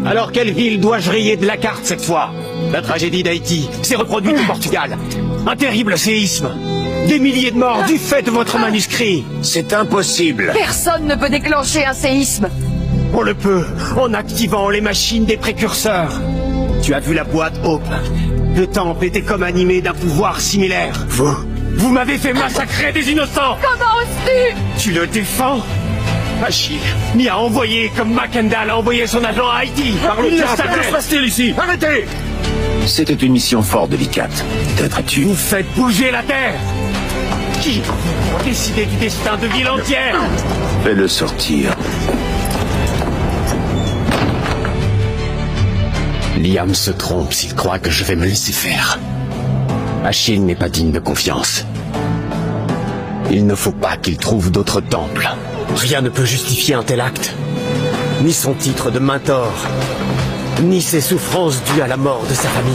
Alors quelle ville dois-je rayer de la carte cette fois? La tragédie d'Haïti s'est reproduite au Portugal. Un terrible séisme. Des milliers de morts du fait de votre manuscrit. C'est impossible. Personne ne peut déclencher un séisme. On le peut, en activant les machines des précurseurs. Tu as vu la boîte Hope. Le temple était comme animé d'un pouvoir similaire. Vous m'avez fait massacrer des innocents. Comment oses-tu? Tu le défends? Achille m'y a envoyé comme Macandal a envoyé son agent à Haïti. Par le diable, que se passe-t-il ici? Arrêtez! C'était une mission fort délicate. Peut-être as-tu... Vous faites bouger la terre. Qui a décidé du destin de ville entière? Fais-le sortir. Liam se trompe s'il croit que je vais me laisser faire. Achille n'est pas digne de confiance. Il ne faut pas qu'il trouve d'autres temples. Rien ne peut justifier un tel acte. Ni son titre de mentor, ni ses souffrances dues à la mort de sa famille.